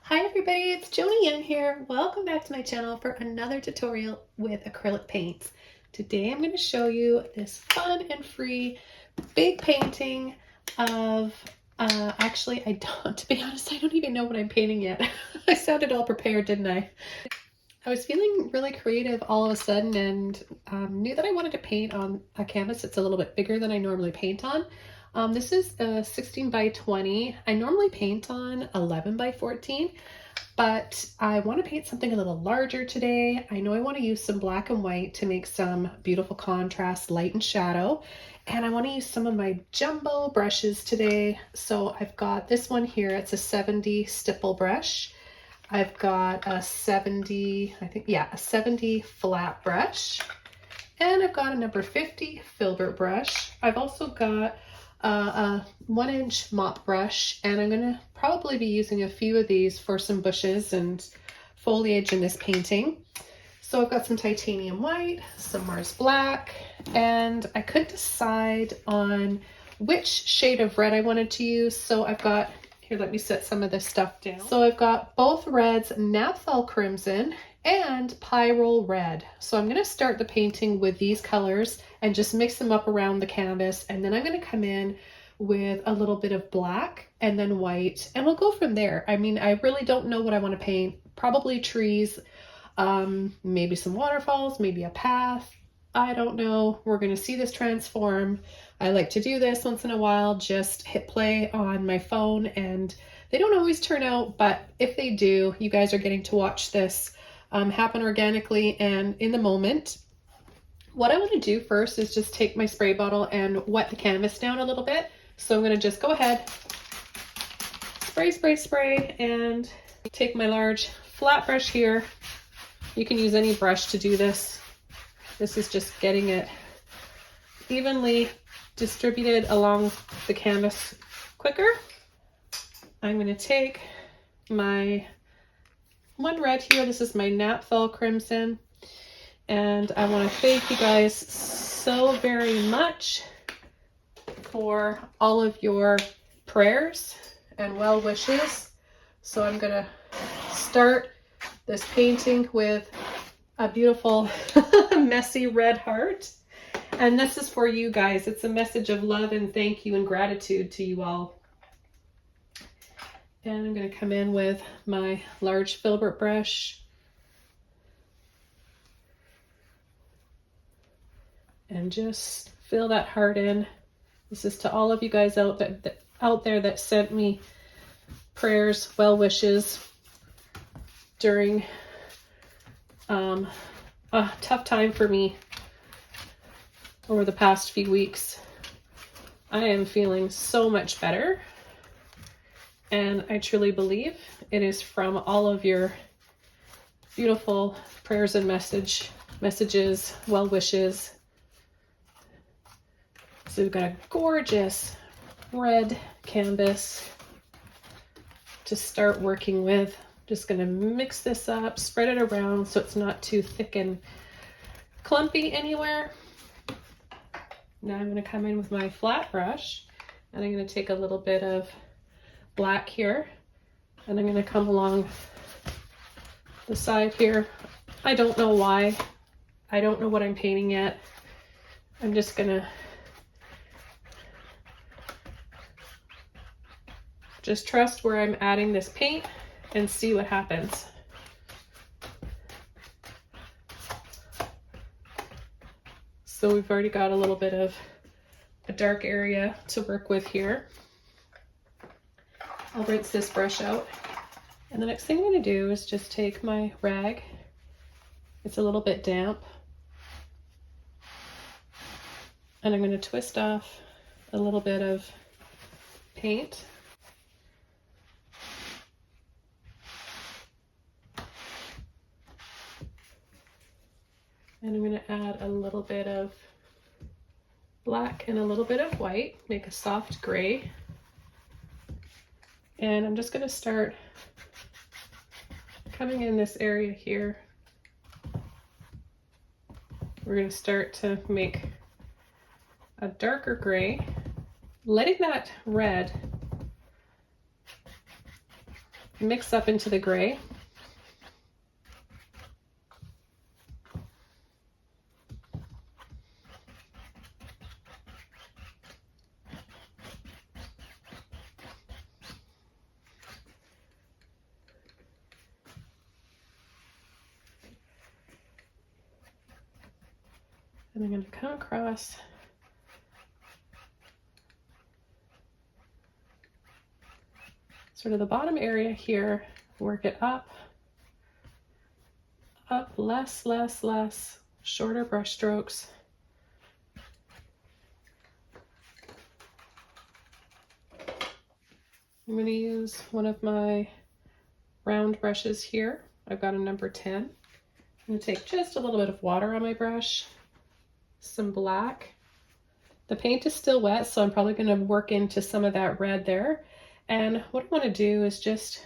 Hi everybody, it's Joni Young here. Welcome back to my channel for another tutorial with acrylic paints. Today I'm going to show you this fun and free big painting of, actually to be honest, I don't even know what I'm painting yet. I sounded all prepared, didn't I? I was feeling really creative all of a sudden and knew that I wanted to paint on a canvas that's a little bit bigger than I normally paint on. This is a 16 by 20. I normally paint on 11 by 14, but I want to paint something a little larger today. I know I want to use some black and white to make some beautiful contrast, light and shadow. And I want to use some of my jumbo brushes today. So I've got this one here. It's a 70 stipple brush. I've got a 70, a 70 flat brush. And I've got a number 50 filbert brush. I've also got a 1-inch mop brush, and I'm gonna probably be using a few of these for some bushes and foliage in this painting. So I've got some titanium white, some Mars black, and I couldn't decide on which shade of red I wanted to use. So I've got, here, let me set some of this stuff down. So I've got both reds, Napthol crimson and Pyrol red. So I'm going to start the painting with these colors and just mix them up around the canvas. And then I'm going to come in with a little bit of black and then white, and we'll go from there. I mean, I really don't know what I want to paint. Probably trees, maybe some waterfalls, maybe a path. I don't know. We're going to see this transform. I like to do this once in a while, just hit play on my phone, and they don't always turn out, but if they do, you guys are getting to watch this happen organically and in the moment. What I want to do first is just take my spray bottle and wet the canvas down a little bit. So I'm going to just go ahead, spray, spray, spray, and take my large flat brush here. You can use any brush to do this. This is just getting it evenly distributed along the canvas quicker. I'm going to take my one red here. This is my Napthol crimson. And I want to thank you guys so very much for all of your prayers and well wishes. So I'm going to start this painting with a beautiful messy red heart. And this is for you guys. It's a message of love and thank you and gratitude to you all. And I'm going to come in with my large filbert brush and just fill that heart in. This is to all of you guys out there that sent me prayers, well wishes during a tough time for me over the past few weeks. I am feeling so much better, and I truly believe it is from all of your beautiful prayers and messages, well wishes. So we've got a gorgeous red canvas to start working with. Just going to mix this up, spread it around so it's not too thick and clumpy anywhere. Now I'm going to come in with my flat brush, and I'm going to take a little bit of black here, and I'm going to come along the side here. I don't know why. I don't know what I'm painting yet. I'm just going to just trust where I'm adding this paint and see what happens. So we've already got a little bit of a dark area to work with here. I'll rinse this brush out. And the next thing I'm going to do is just take my rag. It's a little bit damp. And I'm going to twist off a little bit of paint. And I'm going to add a little bit of black and a little bit of white, make a soft gray. And I'm just going to start coming in this area here. We're going to start to make a darker gray, letting that red mix up into the gray. And I'm going to come across sort of the bottom area here, work it up, less, shorter brush strokes. I'm going to use one of my round brushes here. I've got a number 10. I'm going to take just a little bit of water on my brush, some black. The paint is still wet, so I'm probably going to work into some of that red there. And what I want to do is just,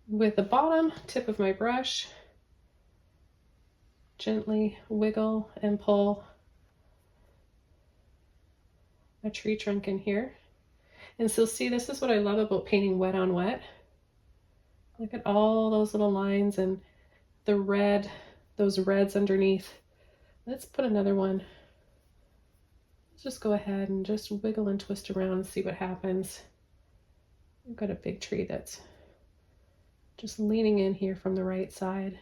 with the bottom tip of my brush, gently wiggle and pull a tree trunk in here. And so see, this is what I love about painting wet on wet. Look at all those little lines and the red, those reds underneath. Let's put another one. Let's just go ahead and just wiggle and twist around and see what happens. We've got a big tree that's just leaning in here from the right side.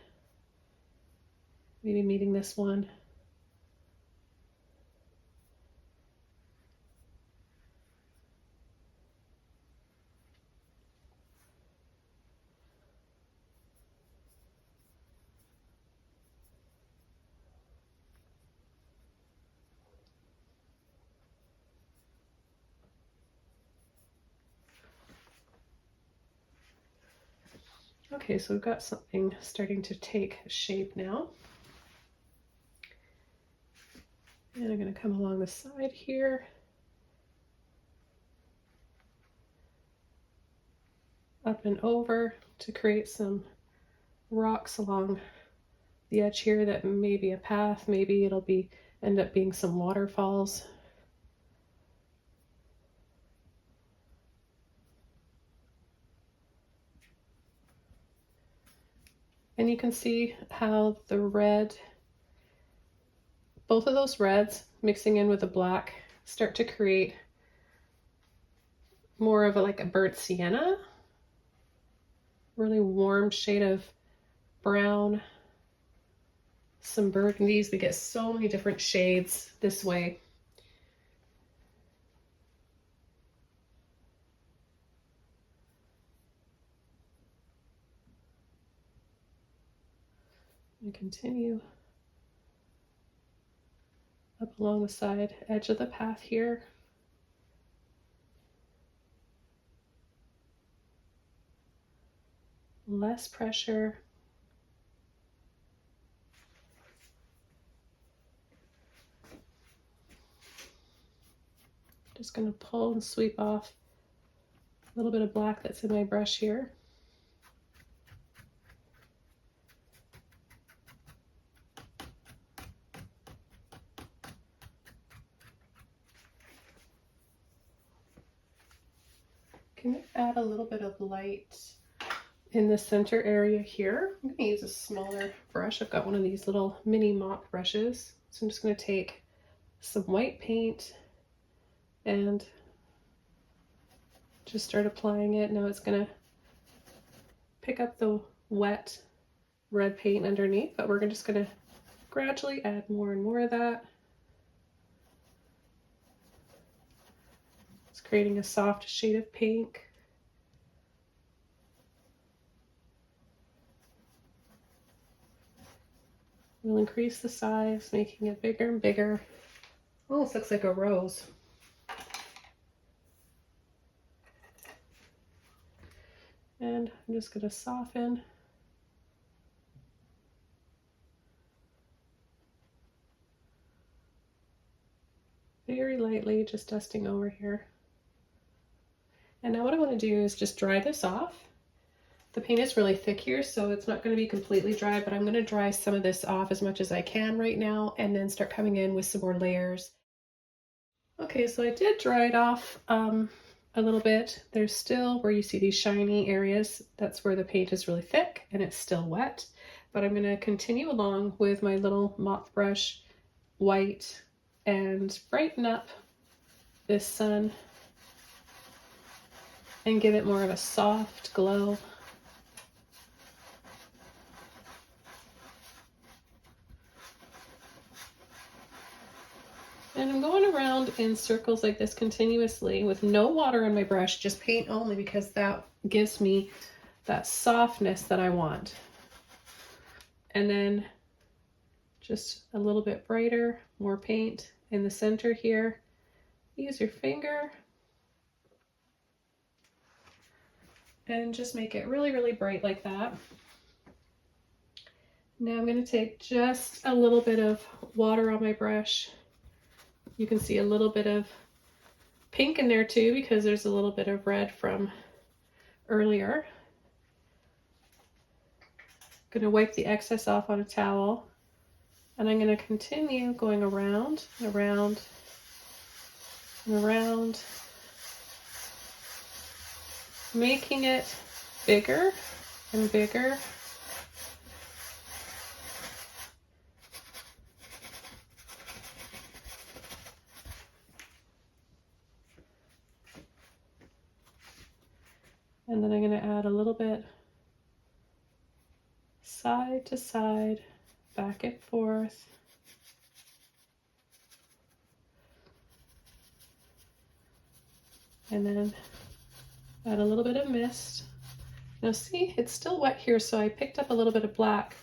Maybe meeting this one. Okay, so we've got something starting to take shape now. And I'm going to come along the side here. Up and over to create some rocks along the edge here that may be a path. Maybe it'll end up being some waterfalls. And you can see how the red, both of those reds mixing in with the black, start to create more of like a burnt sienna, really warm shade of brown, some burgundies. We get so many different shades this way. And continue up along the side edge of the path here. Less pressure. Just going to pull and sweep off a little bit of black that's in my brush here. Can you add a little bit of light in the center area here? I'm going to use a smaller brush. I've got one of these little mini mop brushes. So I'm just going to take some white paint and just start applying it. Now it's going to pick up the wet red paint underneath, but we're just going to gradually add more and more of that. It's creating a soft shade of pink. We'll increase the size, making it bigger and bigger. Almost looks like a rose. And I'm just going to soften. Very lightly, just dusting over here. And now what I want to do is just dry this off. The paint is really thick here, so it's not going to be completely dry, but I'm going to dry some of this off as much as I can right now and then start coming in with some more layers. Okay, so I did dry it off. a little bit. There's still where you see these shiny areas, that's where the paint is really thick and it's still wet. But I'm gonna continue along with my little mop brush, white, and brighten up this sun and give it more of a soft glow. And I'm going around in circles like this continuously with no water on my brush, just paint only, because that gives me that softness that I want. And then just a little bit brighter, more paint in the center here. Use your finger and just make it really, really bright like that. Now I'm going to take just a little bit of water on my brush. You can see a little bit of pink in there too, because there's a little bit of red from earlier. I'm going to wipe the excess off on a towel, and I'm going to continue going around and around and around, making it bigger and bigger. And then I'm going to add a little bit side to side, back and forth. And then add a little bit of mist. Now see, it's still wet here, so I picked up a little bit of black.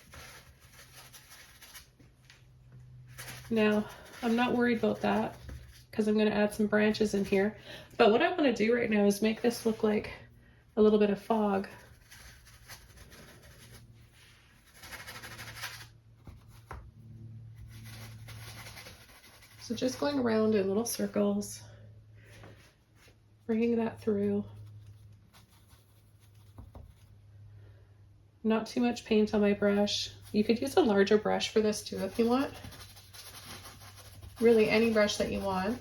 Now, I'm not worried about that because I'm going to add some branches in here. But what I want to do right now is make this look like a little bit of fog. So just going around in little circles, bringing that through. Not too much paint on my brush. You could use a larger brush for this too if you want. Really any brush that you want.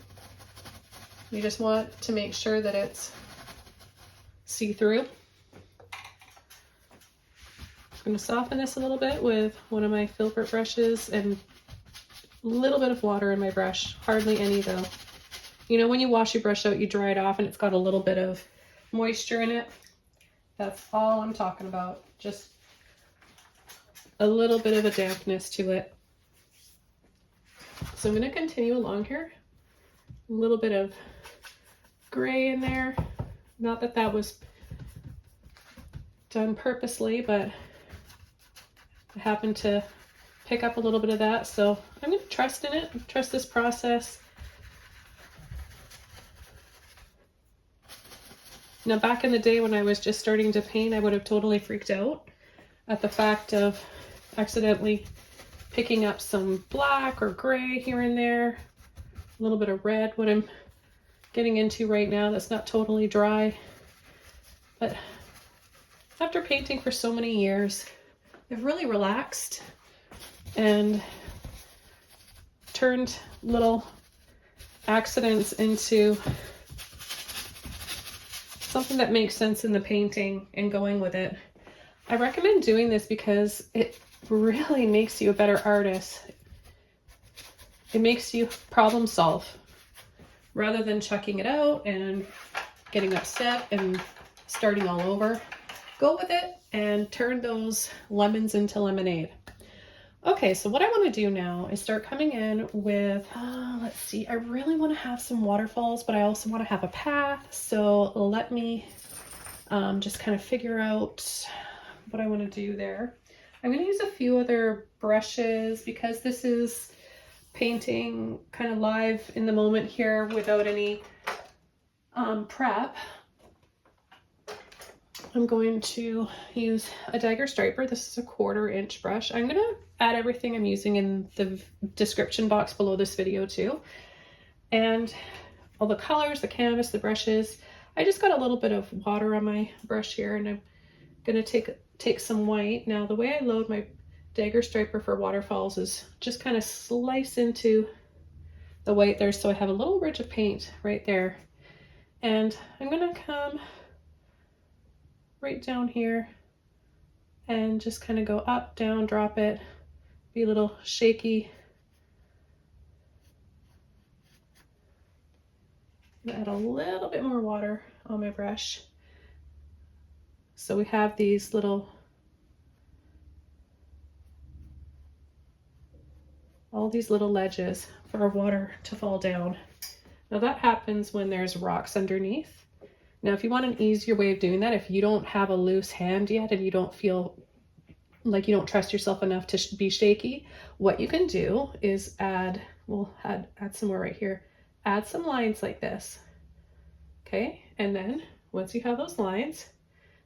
You just want to make sure that it's see-through. I'm going to soften this a little bit with one of my filbert brushes and a little bit of water in my brush. Hardly any though. You know, when you wash your brush out, you dry it off and it's got a little bit of moisture in it. That's all I'm talking about. Just a little bit of a dampness to it. So I'm going to continue along here. A little bit of gray in there. Not that that was done purposely, but I happened to pick up a little bit of that. So I'm going to trust in it, trust this process. Now, back in the day when I was just starting to paint, I would have totally freaked out at the fact of accidentally picking up some black or gray here and there, a little bit of red, what I'm getting into right now that's not totally dry. But after painting for so many years, I've really relaxed and turned little accidents into something that makes sense in the painting and going with it. I recommend doing this because it really makes you a better artist. It makes you problem solve rather than chucking it out and getting upset and starting all over. Go with it and turn those lemons into lemonade. Okay, so what I want to do now is start coming in with, let's see, I really want to have some waterfalls, but I also want to have a path. So let me just kind of figure out what I want to do there. I'm going to use a few other brushes because this is painting kind of live in the moment here without any prep. I'm going to use a dagger striper. This is a 1/4 inch brush. I'm going to add everything I'm using in the description box below this video too. And all the colors, the canvas, the brushes. I just got a little bit of water on my brush here and I'm going to take some white. Now the way I load my dagger striper for waterfalls is just kind of slice into the white there so I have a little ridge of paint right there. And I'm gonna come right down here and just kind of go up, down, drop it, be a little shaky. Add a little bit more water on my brush. So we have these little, all these little ledges for our water to fall down. Now that happens when there's rocks underneath. Now if you want an easier way of doing that, if you don't have a loose hand yet and you don't feel like you don't trust yourself enough to be shaky, what you can do is add, we'll add some more right here, add some lines like this. Okay, and then once you have those lines,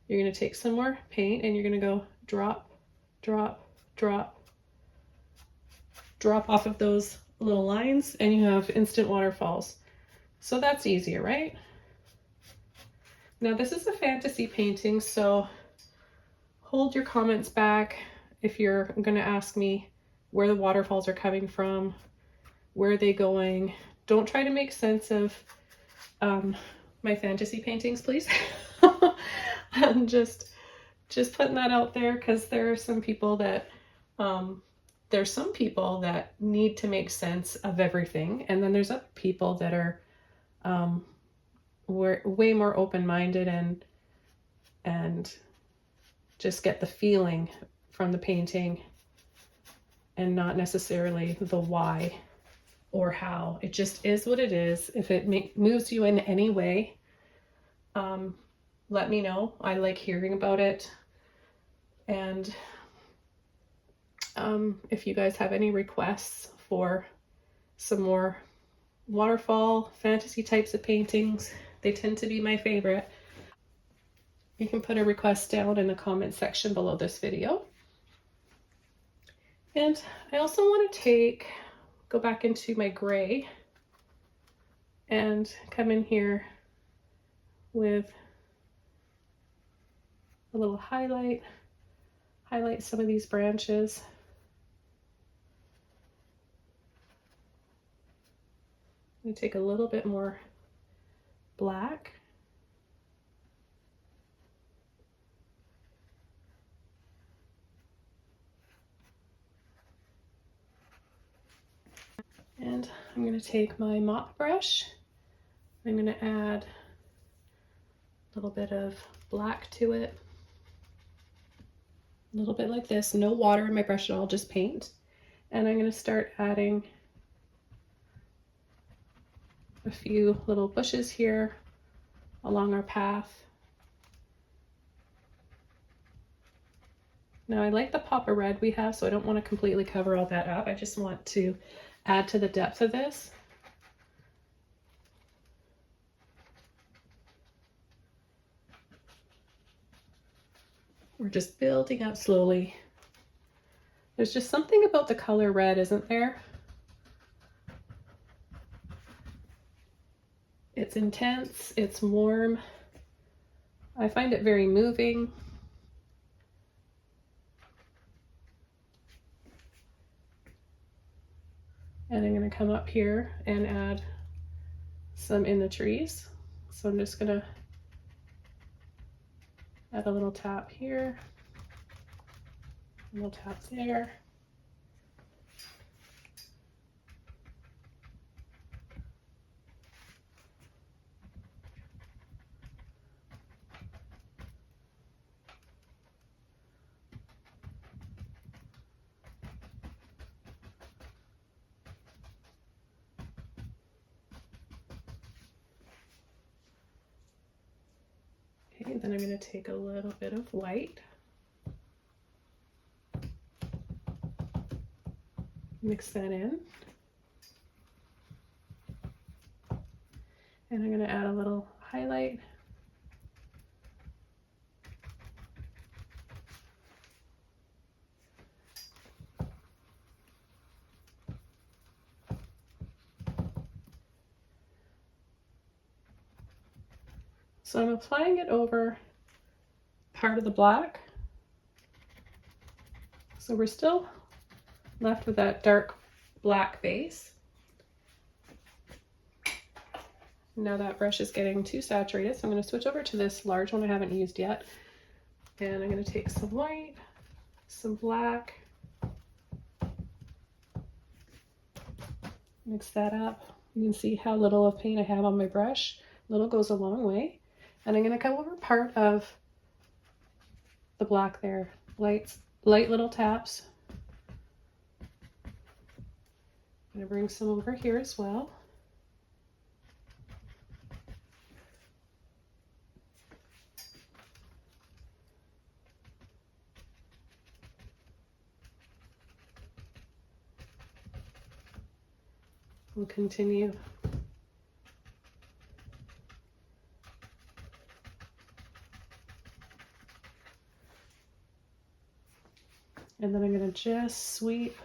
you're going to take some more paint and you're going to go drop, drop, drop, drop off of those little lines, and you have instant waterfalls. So that's easier, right? Now this is a fantasy painting, so hold your comments back if you're going to ask me where the waterfalls are coming from, where are they going. Don't try to make sense of my fantasy paintings, please. I'm just putting that out there because there are some people that need to make sense of everything, and then there's other people that are way more open-minded and just get the feeling from the painting and not necessarily the why or how. It just is what it is. If it moves you in any way, let me know. I like hearing about it. And if you guys have any requests for some more waterfall fantasy types of paintings, they tend to be my favorite. You can put a request down in the comment section below this video. And I also want to go back into my gray and come in here with a little highlight some of these branches. I'm going to take a little bit more black. And I'm going to take my mop brush. I'm going to add a little bit of black to it. A little bit like this, no water in my brush at all, just paint. And I'm going to start adding a few little bushes here along our path. Now I like the pop of red we have, so I don't want to completely cover all that up. I just want to add to the depth of this. We're just building up slowly. There's just something about the color red, isn't there? It's intense, it's warm. I find it very moving. And I'm going to come up here and add some in the trees. So I'm just going to add a little tap here, a little tap there. Okay, then I'm going to take a little bit of white, mix that in, and I'm going to add a little highlight. So I'm applying it over part of the black. So we're still left with that dark black base. Now that brush is getting too saturated, so I'm going to switch over to this large one I haven't used yet. And I'm going to take some white, some black, mix that up. You can see how little of paint I have on my brush. Little goes a long way. And I'm going to come over part of the black there, light little taps. I'm going to bring some over here as well. We'll continue. And then I'm going to just sweep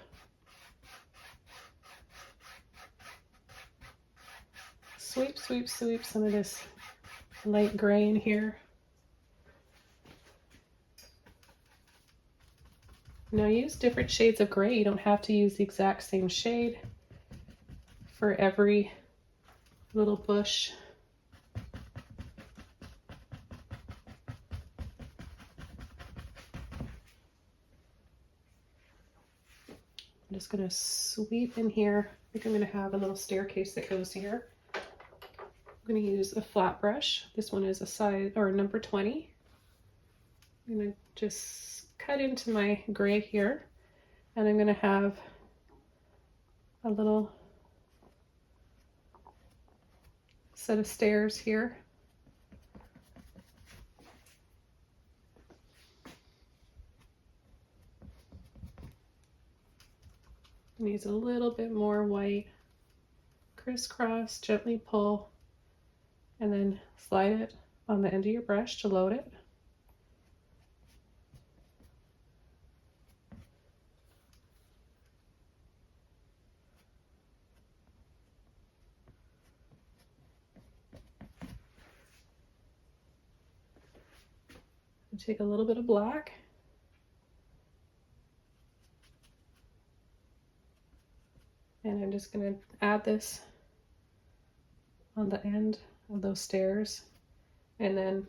some of this light gray in here. Now use different shades of gray. You don't have to use the exact same shade for every little bush. I'm just going to sweep in here. I think I'm going to have a little staircase that goes here. I'm going to use a flat brush. This one is a size or number 20. I'm going to just cut into my gray here, and I'm going to have a little set of stairs here. Use a little bit more white, crisscross, gently pull, and then slide it on the end of your brush to load it. Take a little bit of black. And I'm just going to add this on the end of those stairs, and then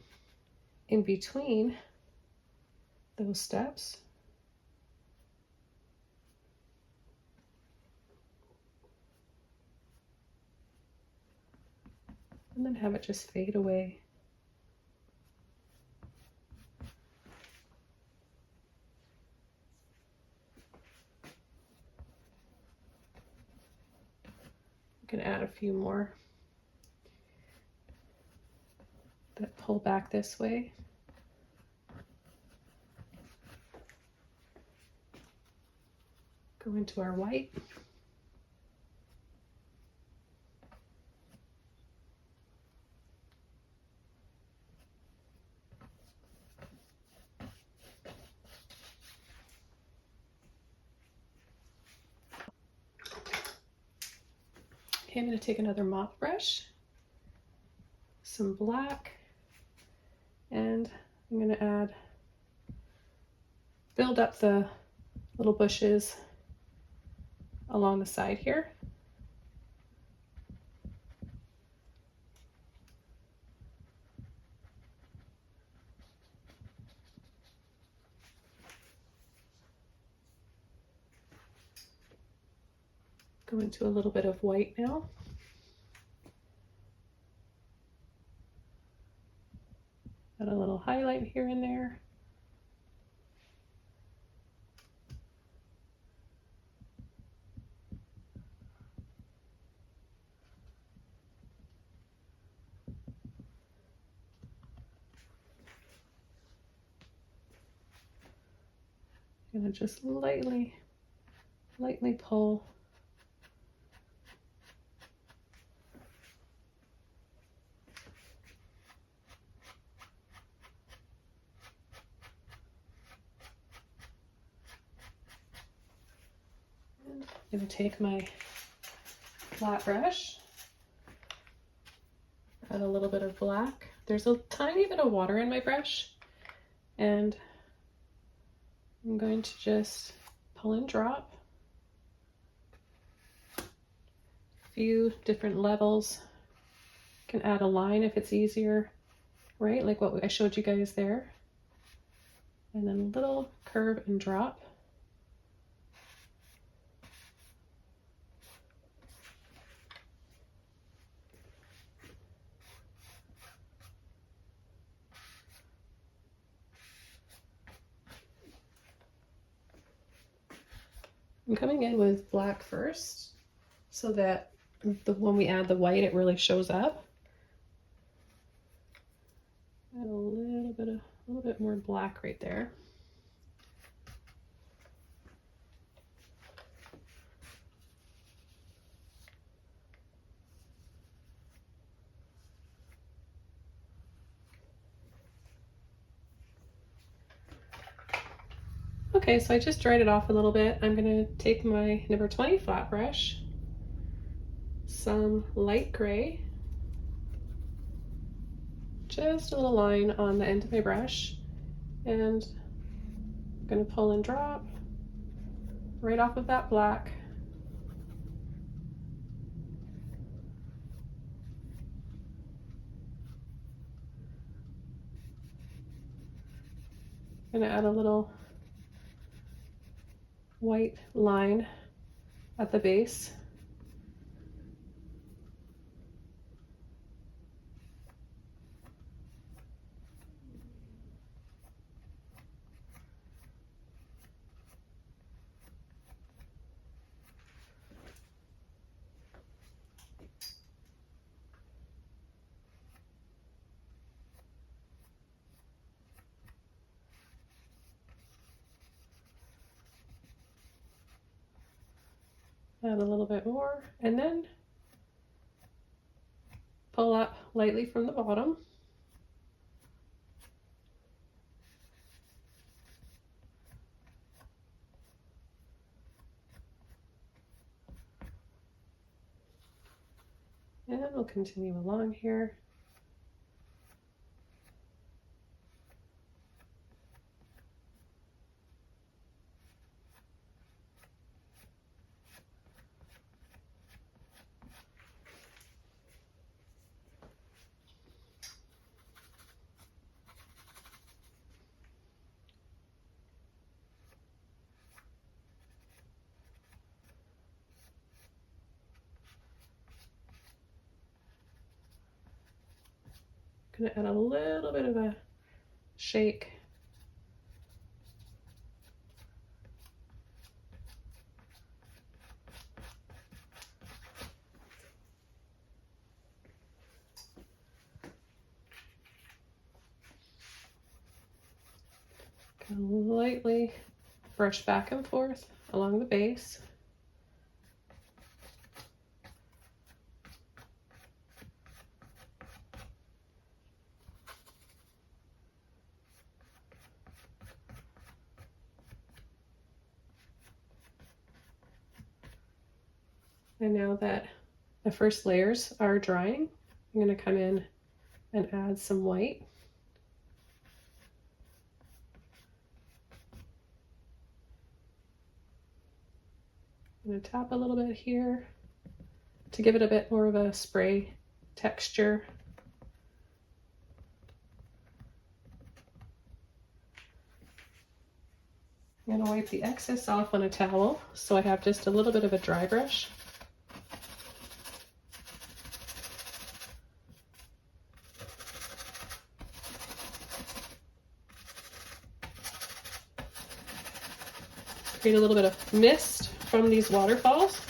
in between those steps. And then have it just fade away. Can add a few more that pull back this way. Go into our white. Okay, I'm going to take another mop brush, some black, and I'm going to build up the little bushes along the side here. Go into a little bit of white now. Add a little highlight here and there. I'm gonna just lightly pull. I'm going to take my flat brush, add a little bit of black. There's a tiny bit of water in my brush, and I'm going to just pull and drop a few different levels can add a line if it's easier, right? Like what I showed you guys there. And then a little curve and drop. I'm coming in with black first so that when we add the white, it really shows up. Add a little bit more black right there. Okay, so I just dried it off a little bit. I'm gonna take my number 20 flat brush, some light gray, just a little line on the end of my brush, and I'm gonna pull and drop right off of that black. I'm gonna add a little white line at the base. Add a little bit more, and then pull up lightly from the bottom. And we'll continue along here. Gonna add a little bit of a shake. Kind of lightly brush back and forth along the base. And now that the first layers are drying, I'm going to come in and add some white. I'm going to tap a little bit here to give it a bit more of a spray texture. I'm going to wipe the excess off on a towel so I have just a little bit of a dry brush. Create a little bit of mist from these waterfalls.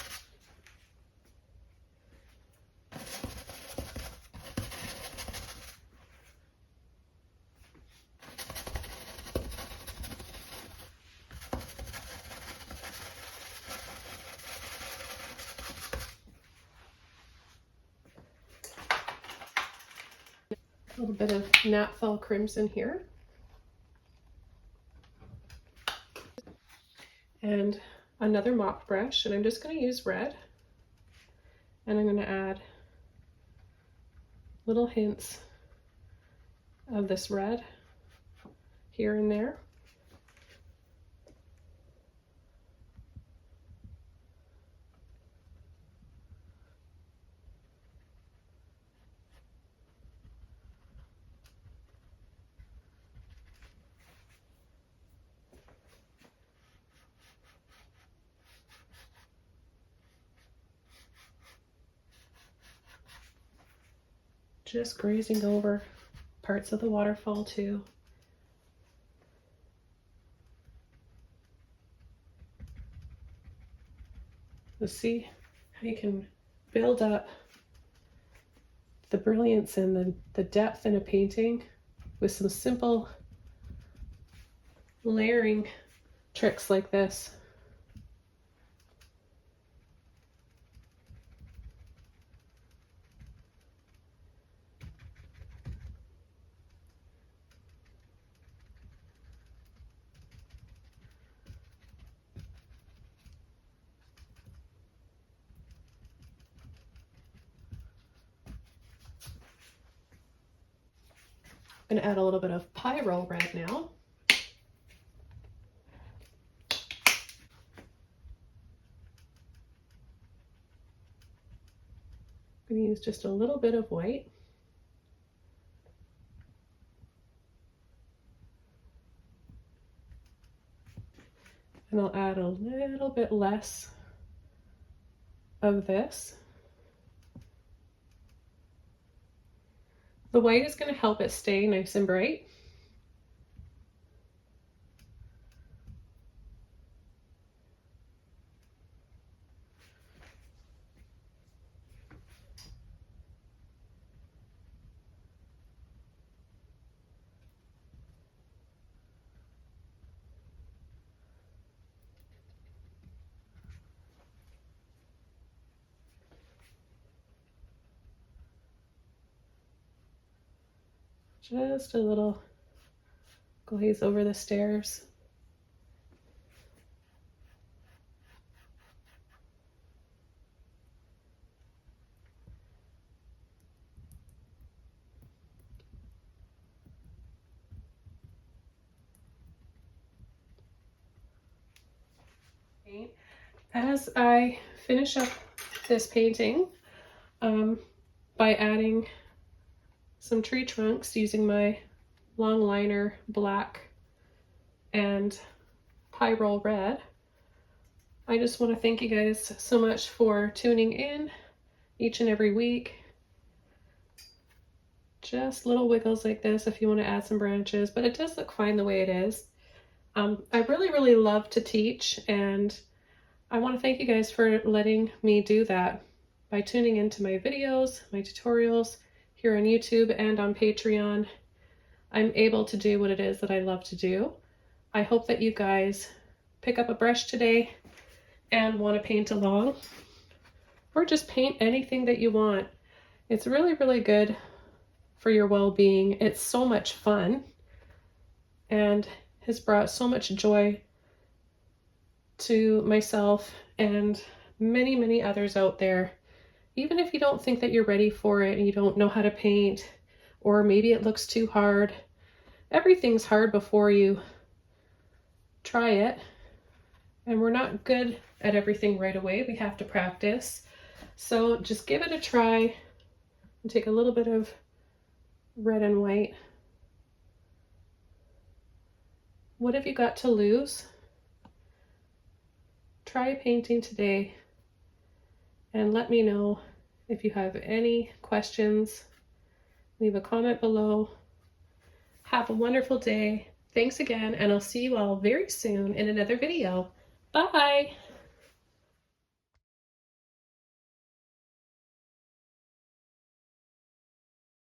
A little bit of Napthol crimson here. And another mop brush, and I'm just going to use red. And I'm going to add little hints of this red here and there. just grazing over parts of the waterfall too. Let's see how you can build up the brilliance and the depth in a painting with some simple layering tricks like this. I'm going to add a little bit of Pyrol red now. I'm going to use just a little bit of white. And I'll add a little bit less of this. The white is going to help it stay nice and bright. Just a little glaze over the stairs. As I finish up this painting, by adding some tree trunks using my long liner black and Pyrol red, I just want to thank you guys so much for tuning in each and every week. Just little wiggles like this if you want to add some branches, but it does look fine the way it is. I really love to teach, and I want to thank you guys for letting me do that by tuning into my videos, my tutorials here on YouTube and on Patreon. I'm able to do what it is that I love to do. I hope that you guys pick up a brush today and want to paint along, or just paint anything that you want. It's really good for your well-being. It's so much fun and has brought so much joy to myself and many others out there. Even if you don't think that you're ready for it and you don't know how to paint, or maybe it looks too hard, everything's hard before you try it. And we're not good at everything right away. We have to practice. So just give it a try and take a little bit of red and white. What have you got to lose? Try painting today and let me know if you have any questions. Leave a comment below. Have a wonderful day. Thanks again, and I'll see you all very soon in another video. Bye!